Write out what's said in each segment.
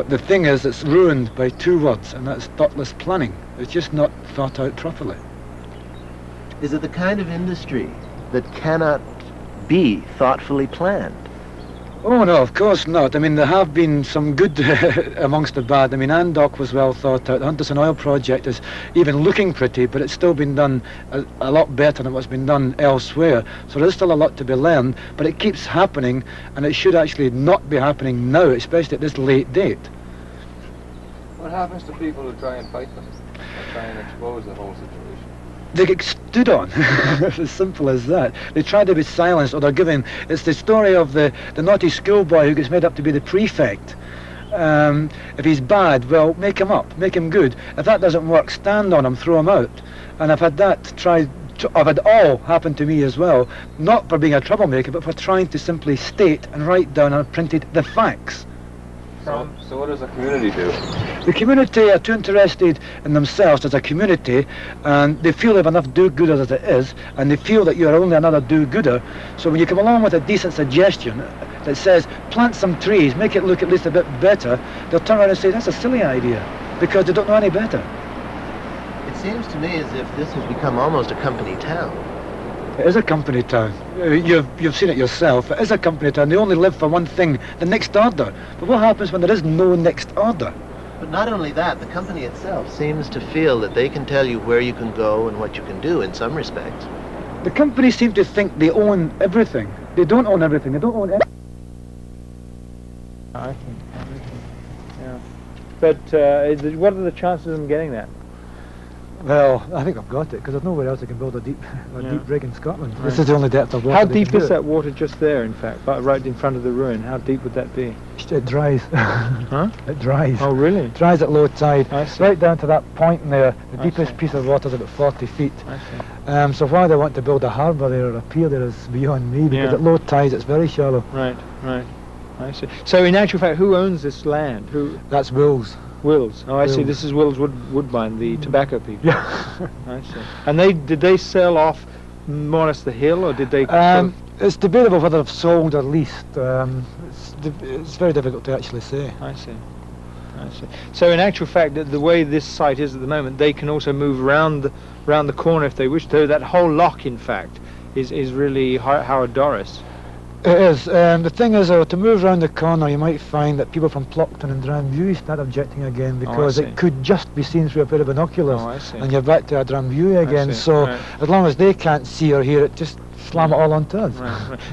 But the thing is, it's ruined by two words, and that's thoughtless planning. It's just not thought out properly. Is it the kind of industry that cannot be thoughtfully planned? Oh no, of course not. I mean, there have been some good amongst the bad. I mean, Andock was well thought out. The Hunterston Oil project is even looking pretty, but it's still been done a lot better than what's been done elsewhere. So there's still a lot to be learned, but it keeps happening, and it should actually not be happening now, especially at this late date. What happens to people who try and fight them, or try and expose the whole situation? They get stood on. It's as simple as that. They try to be silenced, or they're given... It's the story of the naughty schoolboy who gets made up to be the prefect. If he's bad, well, make him up, make him good. If that doesn't work, stand on him, throw him out. And I've had that I've had all happen to me as well, not for being a troublemaker, but for trying to simply state and write down and printed the facts. So what does the community do? The community are too interested in themselves as a community, and they feel they have enough do-gooders as it is, and they feel that you're only another do-gooder. So when you come along with a decent suggestion that says, plant some trees, make it look at least a bit better, they'll turn around and say, that's a silly idea, because they don't know any better. It seems to me as if this has become almost a company town. It is a company town. You've seen it yourself. It is a company town. They only live for one thing, the next order. But what happens when there is no next order? But not only that, the company itself seems to feel that they can tell you where you can go and what you can do in some respects. The companies seem to think they own everything. They don't own everything. They don't own everything. I think, yeah. But what are the chances of them getting that? Well, I think I've got it, because there's nowhere else I can build a deep rig in Scotland. Right. This is the only depth of water. How deep is that water just there, in fact, right in front of the ruin? How deep would that be? It dries. Huh? It dries. Oh, really? It dries at low tide. I see. Right down to that point there. The deepest piece of water is about 40 feet. I see. So why they want to build a harbour there or a pier there is beyond me, because at low tides it's very shallow. Right, right. I see. So in actual fact, who owns this land? That's Wills. Wills. Oh, I see. This is Wills Woodbine, the tobacco people. Yeah. I see. And did they sell off more or less the hill, or did they... It's debatable whether they've sold or leased. It's very difficult to actually say. I see. I see. So in actual fact, the way this site is at the moment, they can also move around the corner if they wish to. That whole lock, in fact, is really Howard Doris. It is. The thing is, to move around the corner, you might find that people from Plockton and Dranview start objecting again, because it could just be seen through a pair of binoculars, and you're back to a Dranview again. So as long as they can't see or hear it, just slam it all onto us.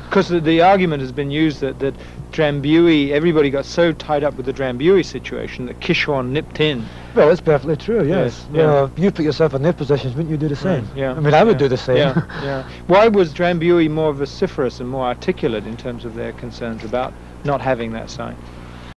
Because the argument has been used that Dranview, everybody got so tied up with the Dranview situation that Kishwan nipped in. Well, it's perfectly true, yes. Well, you put yourself in their positions, wouldn't you do the same? Yeah. I mean, I would do the same. Yeah. Why was Dranview more vociferous and more articulate in terms of their concerns about not having that site?